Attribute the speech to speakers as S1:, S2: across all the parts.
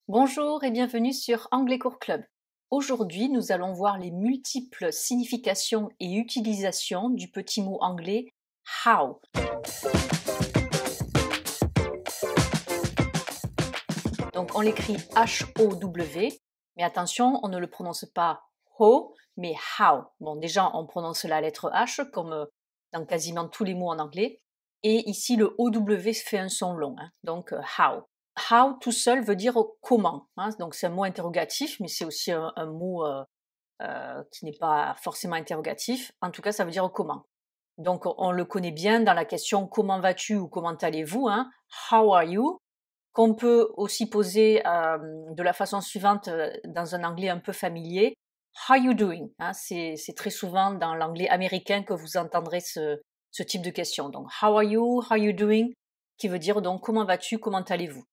S1: Bonjour et bienvenue sur Anglais Cours Club. Aujourd'hui, nous allons voir les multiples significations et utilisations du petit mot anglais how. Donc on l'écrit H-O-W, mais attention, on ne le prononce pas ho, mais how. Bon, déjà, on prononce la lettre H comme dans quasiment tous les mots en anglais. Et ici, le O-W fait un son long, donc how. How tout seul veut dire comment, donc c'est un mot interrogatif, mais c'est aussi un mot qui n'est pas forcément interrogatif. En tout cas, ça veut dire comment. Donc on le connaît bien dans la question comment vas-tu ou comment allez-vous, how are you, qu'on peut aussi poser de la façon suivante dans un anglais un peu familier, how you doing, c'est très souvent dans l'anglais américain que vous entendrez ce type de question. Donc how are you doing, qui veut dire donc comment vas-tu, comment allez-vous.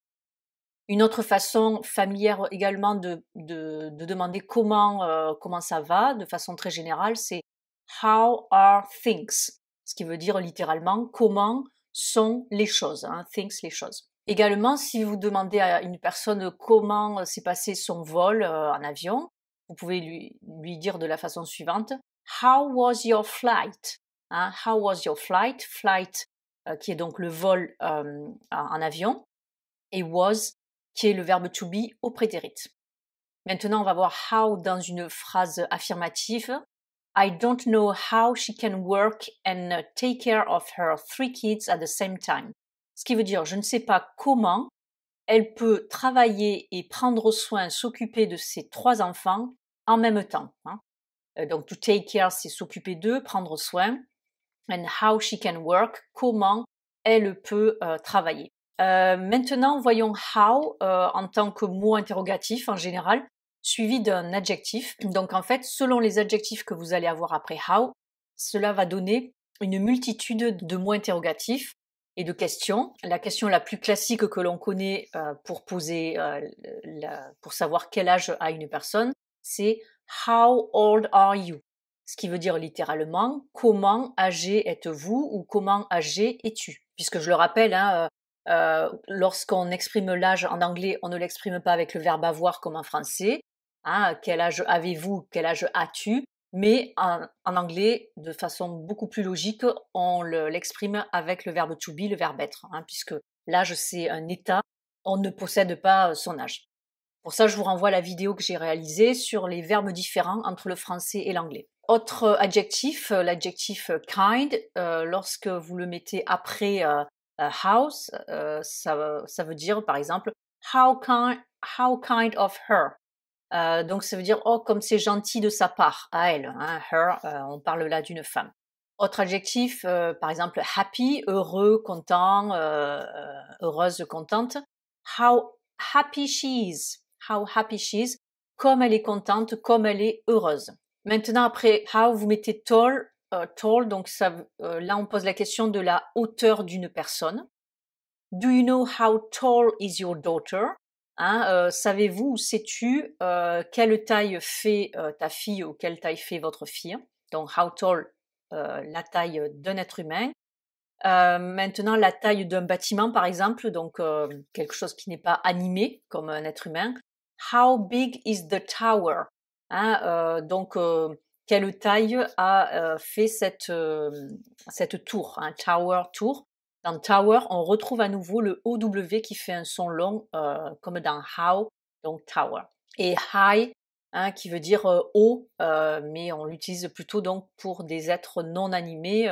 S1: Une autre façon familière également de demander comment ça va, de façon très générale, c'est how are things, ce qui veut dire littéralement comment sont les choses, things, les choses. Également, si vous demandez à une personne comment s'est passé son vol en avion, vous pouvez lui dire de la façon suivante, how was your flight? How was your flight? Flight qui est donc le vol en avion, et was qui est le verbe to be au prétérit. Maintenant, on va voir how dans une phrase affirmative. I don't know how she can work and take care of her 3 kids at the same time. Ce qui veut dire, je ne sais pas comment elle peut travailler et prendre soin, s'occuper de ses 3 enfants en même temps. Donc, to take care, c'est s'occuper d'eux, prendre soin. And how she can work, comment elle peut travailler. Maintenant, voyons how en tant que mot interrogatif en général, suivi d'un adjectif. Donc en fait, selon les adjectifs que vous allez avoir après how, cela va donner une multitude de mots interrogatifs et de questions. La question la plus classique que l'on connaît pour poser, pour savoir quel âge a une personne, c'est how old are you? Ce qui veut dire littéralement comment âgé êtes-vous ou comment âgé es-tu? Puisque je le rappelle, lorsqu'on exprime l'âge en anglais, on ne l'exprime pas avec le verbe avoir comme en français. Quel âge avez-vous, quel âge as-tu? Mais en anglais, de façon beaucoup plus logique, on l'exprime avec le verbe to be, le verbe être, puisque l'âge c'est un état, on ne possède pas son âge. Pour ça, je vous renvoie à la vidéo que j'ai réalisée sur les verbes différents entre le français et l'anglais. Autre adjectif, l'adjectif kind, lorsque vous le mettez après house, ça veut dire par exemple how kind of her. Donc ça veut dire oh comme c'est gentil de sa part, à elle, her, on parle là d'une femme. Autre adjectif, par exemple happy, heureux, content, heureuse, contente. How happy she is, how happy she is, comme elle est contente, comme elle est heureuse. Maintenant après how vous mettez tall, donc là on pose la question de la hauteur d'une personne. Do you know how tall is your daughter? Savez-vous ou sais-tu quelle taille fait ta fille ou quelle taille fait votre fille? Donc how tall, la taille d'un être humain. Maintenant la taille d'un bâtiment par exemple, donc quelque chose qui n'est pas animé comme un être humain. How big is the tower? Donc quelle taille a fait cette tour, tower, tour. Dans tower, on retrouve à nouveau le OW qui fait un son long, comme dans how, donc tower. Et high, qui veut dire haut, mais on l'utilise plutôt donc pour des êtres non animés.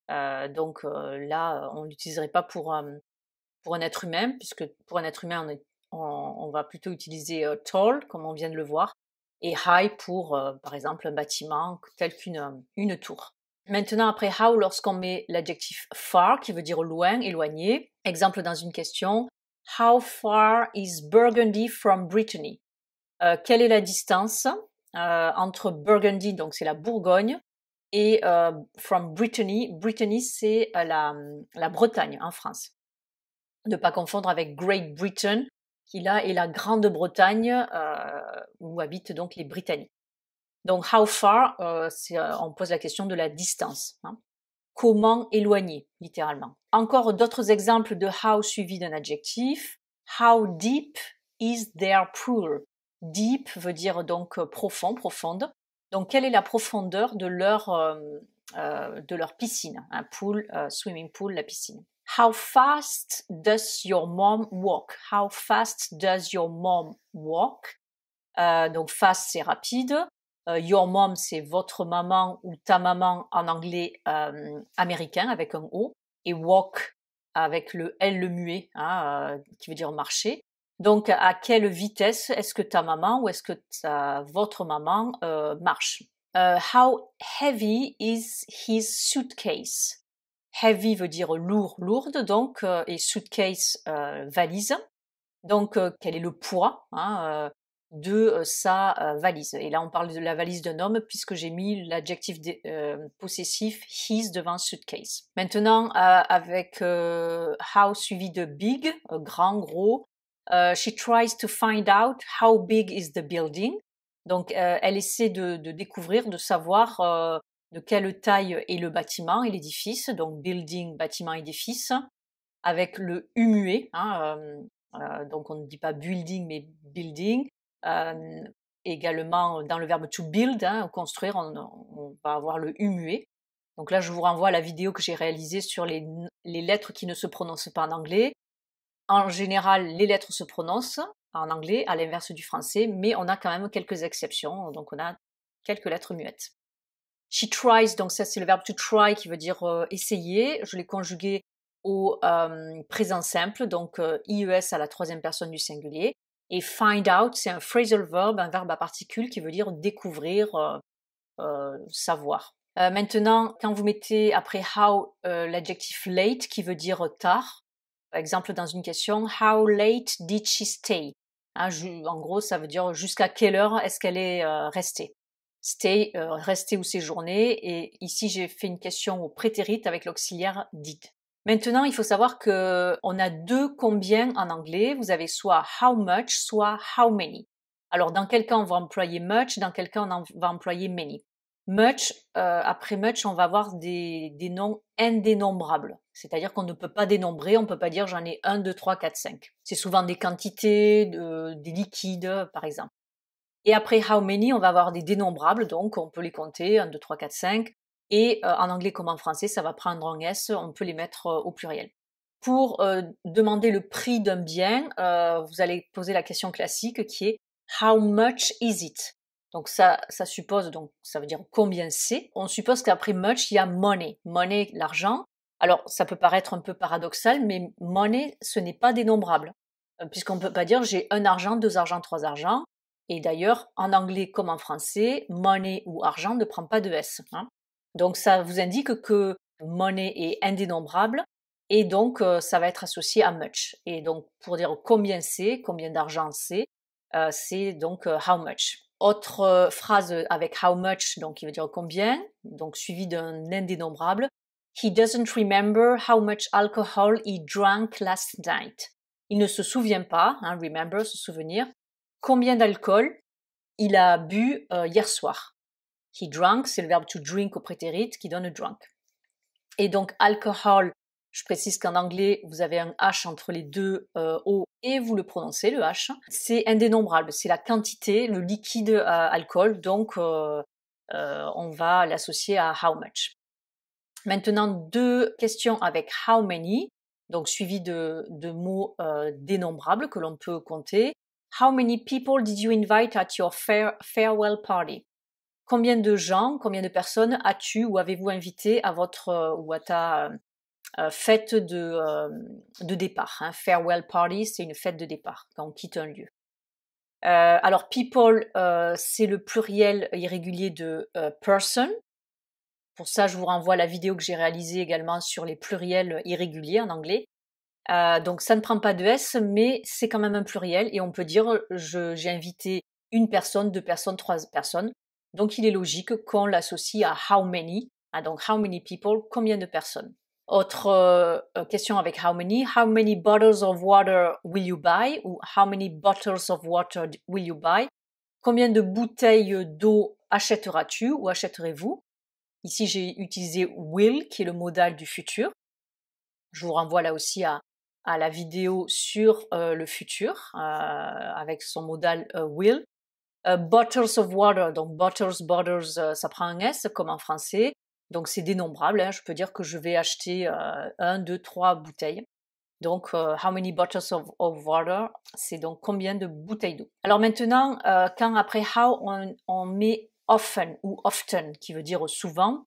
S1: Donc là, on l'utiliserait pas pour un être humain, puisque pour un être humain, on va plutôt utiliser tall, comme on vient de le voir, et high pour, par exemple, un bâtiment tel qu'une tour. Maintenant, après how, lorsqu'on met l'adjectif far, qui veut dire loin, éloigné, exemple dans une question, how far is Burgundy from Brittany? Quelle est la distance entre Burgundy, donc c'est la Bourgogne, et from Brittany, Brittany c'est la Bretagne en France. Ne pas confondre avec Great Britain, qui là est la Grande-Bretagne, où habitent donc les Britanniques. Donc how far, on pose la question de la distance. Comment éloigner, littéralement. Encore d'autres exemples de how suivi d'un adjectif. How deep is their pool? Deep veut dire donc profond, profonde. Donc, quelle est la profondeur de leur piscine? Un pool, swimming pool, la piscine. How fast does your mom walk? How fast does your mom walk? Donc, fast, c'est rapide. Your mom, c'est votre maman ou ta maman en anglais américain avec un O. Et walk avec le L le muet, hein, qui veut dire marcher. Donc, à quelle vitesse est-ce que ta maman ou est-ce que votre maman marche? How heavy is his suitcase? Heavy veut dire lourd, lourde, donc, et suitcase, valise. Donc, quel est le poids, hein, de sa valise? Et là, on parle de la valise d'un homme puisque j'ai mis l'adjectif possessif his devant suitcase. Maintenant, avec how suivi de big, grand, gros, she tries to find out how big is the building. Donc, elle essaie de découvrir, de savoir de quelle taille est le bâtiment et l'édifice. Donc, building, bâtiment, édifice, avec le U muet, hein, donc on ne dit pas building mais building. Également dans le verbe to build, hein, construire, on va avoir le U muet. Donc là, je vous renvoie à la vidéo que j'ai réalisée sur les lettres qui ne se prononcent pas en anglais. En général, les lettres se prononcent en anglais, à l'inverse du français, mais on a quand même quelques exceptions, donc on a quelques lettres muettes. She tries, donc ça c'est le verbe to try qui veut dire essayer. Je l'ai conjugué au présent simple, donc IES à la troisième personne du singulier. Et find out, c'est un phrasal verb, un verbe à particules qui veut dire découvrir, savoir. Maintenant, quand vous mettez après how l'adjectif late qui veut dire tard, par exemple dans une question, how late did she stay? Hein, en gros, ça veut dire jusqu'à quelle heure est-ce qu'elle est restée. Stay, rester ou séjourner, et ici j'ai fait une question au prétérit avec l'auxiliaire did. Maintenant, il faut savoir que on a deux combien en anglais. Vous avez soit how much, soit how many. Alors, dans quel cas on va employer much, dans quel cas on va employer many. Much, après much, on va avoir des noms indénombrables. C'est-à-dire qu'on ne peut pas dénombrer, on ne peut pas dire j'en ai 1, 2, 3, 4, 5. C'est souvent des quantités, des liquides, par exemple. Et après how many, on va avoir des dénombrables, donc on peut les compter, 1, 2, 3, 4, 5. Et en anglais comme en français, ça va prendre un S, on peut les mettre au pluriel. Pour demander le prix d'un bien, vous allez poser la question classique qui est how much is it? Donc ça suppose, donc ça veut dire combien c'est. On suppose qu'après much, il y a money. Money, l'argent. Alors ça peut paraître un peu paradoxal, mais money, ce n'est pas dénombrable. Puisqu'on ne peut pas dire j'ai un argent, deux argents, trois argents. Et d'ailleurs, en anglais comme en français, money ou argent ne prend pas de S. Hein. Donc ça vous indique que money est indénombrable et donc ça va être associé à much. Et donc pour dire combien d'argent c'est donc how much. Autre phrase avec how much, donc qui veut dire combien, donc suivi d'un indénombrable. He doesn't remember how much alcohol he drank last night. Il ne se souvient pas, hein, remember, se souvenir, combien d'alcool il a bu hier soir. He drank, c'est le verbe to drink au prétérit qui donne drunk. Et donc alcohol, je précise qu'en anglais, vous avez un H entre les deux O et vous le prononcez, le H. C'est indénombrable, c'est la quantité, le liquide alcool, donc on va l'associer à how much. Maintenant, deux questions avec how many, donc suivi de mots dénombrables que l'on peut compter. How many people did you invite at your farewell party? Combien de gens, combien de personnes as-tu ou avez-vous invité à votre ou à ta fête de départ, hein. Farewell party, c'est une fête de départ, quand on quitte un lieu. Alors people, c'est le pluriel irrégulier de person. Pour ça, je vous renvoie à la vidéo que j'ai réalisée également sur les pluriels irréguliers en anglais. Donc ça ne prend pas de S, mais c'est quand même un pluriel et on peut dire j'ai invité une personne, deux personnes, trois personnes. Donc il est logique qu'on l'associe à how many. Hein, donc how many people, combien de personnes. Autre question avec how many bottles of water will you buy? Ou how many bottles of water will you buy? Combien de bouteilles d'eau achèteras-tu ou achèterez-vous? Ici j'ai utilisé will qui est le modal du futur. Je vous renvoie là aussi à à la vidéo sur le futur, avec son modal will. Bottles of water, donc bottles, ça prend un S comme en français, donc c'est dénombrable, hein. Je peux dire que je vais acheter 1, 2, 3 bouteilles. Donc, how many bottles of water, c'est donc combien de bouteilles d'eau. Alors maintenant, quand après how on met often ou often, qui veut dire souvent,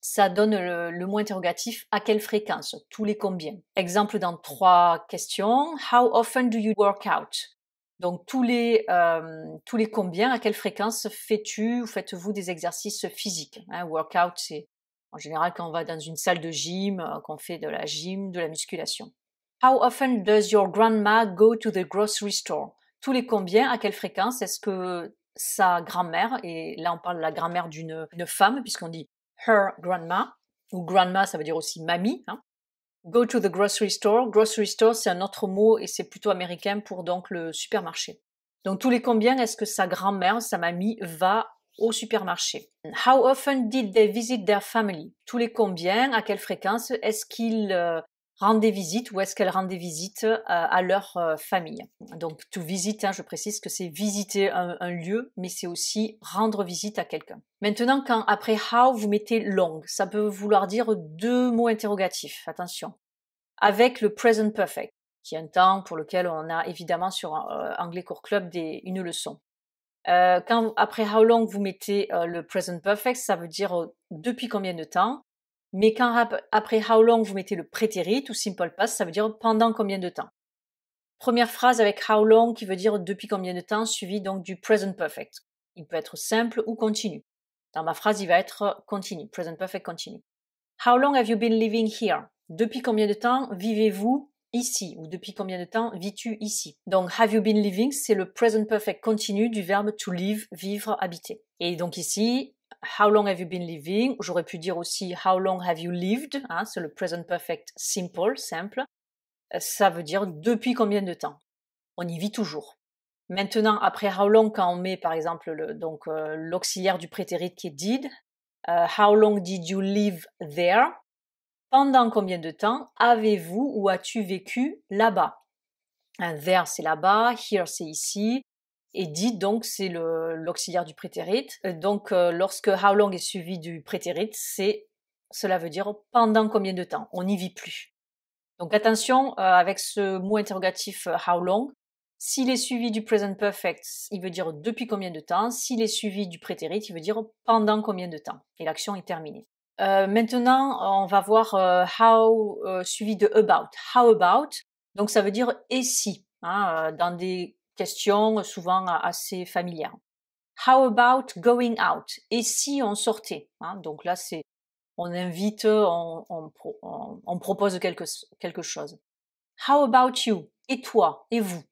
S1: ça donne le mot interrogatif à quelle fréquence, tous les combien. Exemple dans 3 questions, how often do you work out? Donc tous les combien, à quelle fréquence fais-tu ou faites-vous des exercices physiques, hein? Workout, c'est en général quand on va dans une salle de gym, qu'on fait de la gym, de la musculation. How often does your grandma go to the grocery store? Tous les combien, à quelle fréquence est-ce que sa grand-mère, et là on parle de la grand-mère d'une femme, puisqu'on dit her grandma, ou grandma ça veut dire aussi mamie, hein. Go to the grocery store. Grocery store, c'est un autre mot et c'est plutôt américain pour donc le supermarché. Donc tous les combien est-ce que sa grand-mère, sa mamie, va au supermarché? How often did they visit their family? Tous les combien, à quelle fréquence est-ce qu'ils rendent des visites ou est-ce qu'elles rendent des visites à leur famille? Donc to visit, hein, je précise que c'est visiter un lieu, mais c'est aussi rendre visite à quelqu'un. Maintenant, quand après how vous mettez long, ça peut vouloir dire 2 mots interrogatifs, attention. Avec le present perfect, qui est un temps pour lequel on a évidemment sur Anglais Cours Club une leçon. Quand après how long vous mettez le present perfect, ça veut dire depuis combien de temps. Mais quand après how long vous mettez le prétérit ou simple past, ça veut dire pendant combien de temps. Première phrase avec how long qui veut dire depuis combien de temps, suivi donc du present perfect. Il peut être simple ou continu. Dans ma phrase, il va être continu, present perfect continu. How long have you been living here? Depuis combien de temps vivez-vous ici? Ou depuis combien de temps vis-tu ici? Donc have you been living, c'est le present perfect continu du verbe to live, vivre, habiter. Et donc ici, how long have you been living? J'aurais pu dire aussi how long have you lived, hein, c'est le present perfect simple, simple. Ça veut dire depuis combien de temps. On y vit toujours. Maintenant, après how long, quand on met par exemple l'auxiliaire du prétérit qui est did, how long did you live there? Pendant combien de temps avez-vous ou as-tu vécu là-bas? There, c'est là-bas, here, c'est ici, et did, donc, c'est l'auxiliaire du prétérit. Donc, lorsque how long est suivi du prétérit, cela veut dire pendant combien de temps? On n'y vit plus. Donc, attention, avec ce mot interrogatif how long, s'il est suivi du present perfect, il veut dire depuis combien de temps. S'il est suivi du prétérit, il veut dire pendant combien de temps. Et l'action est terminée. Maintenant, on va voir how suivi de about. How about, donc ça veut dire et si, hein, dans des questions souvent assez familières. How about going out? Et si on sortait, hein, donc là c'est on invite, on propose quelque chose. How about you? Et toi? Et vous?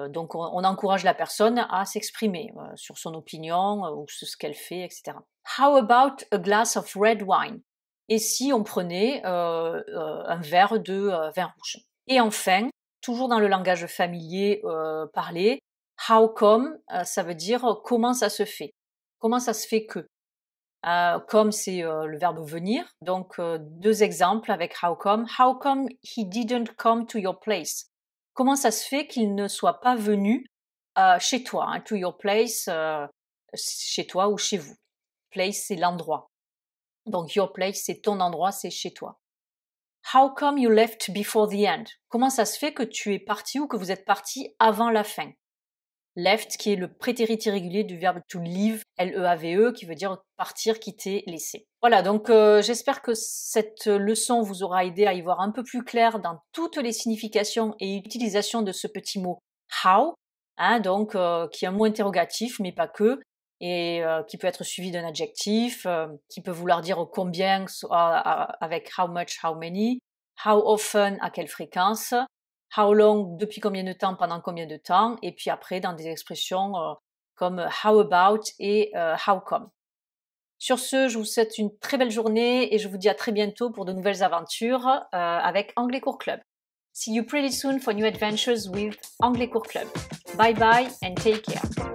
S1: Donc on encourage la personne à s'exprimer sur son opinion ou sur ce qu'elle fait, etc. How about a glass of red wine? Et si on prenait un verre de vin rouge? Et enfin, toujours dans le langage familier parlé, how come, ça veut dire comment ça se fait? Comment ça se fait que? Comme c'est le verbe venir, donc 2 exemples avec how come. How come he didn't come to your place? Comment ça se fait qu'il ne soit pas venu chez toi, hein, to your place, chez toi ou chez vous. Place, c'est l'endroit. Donc your place, c'est ton endroit, c'est chez toi. How come you left before the end? Comment ça se fait que tu es parti ou que vous êtes parti avant la fin? Left, qui est le prétérit irrégulier du verbe to leave, L-E-A-V-E, qui veut dire partir, quitter, laisser. Voilà, donc j'espère que cette leçon vous aura aidé à y voir un peu plus clair dans toutes les significations et utilisations de ce petit mot how, hein, donc qui est un mot interrogatif, mais pas que, et qui peut être suivi d'un adjectif, qui peut vouloir dire combien avec how much, how many, how often, à quelle fréquence, how long, depuis combien de temps, pendant combien de temps, et puis après dans des expressions comme how about et how come. Sur ce, je vous souhaite une très belle journée et je vous dis à très bientôt pour de nouvelles aventures avec Anglais Cours Club. See you pretty soon for new adventures with Anglais Cours Club. Bye bye and take care.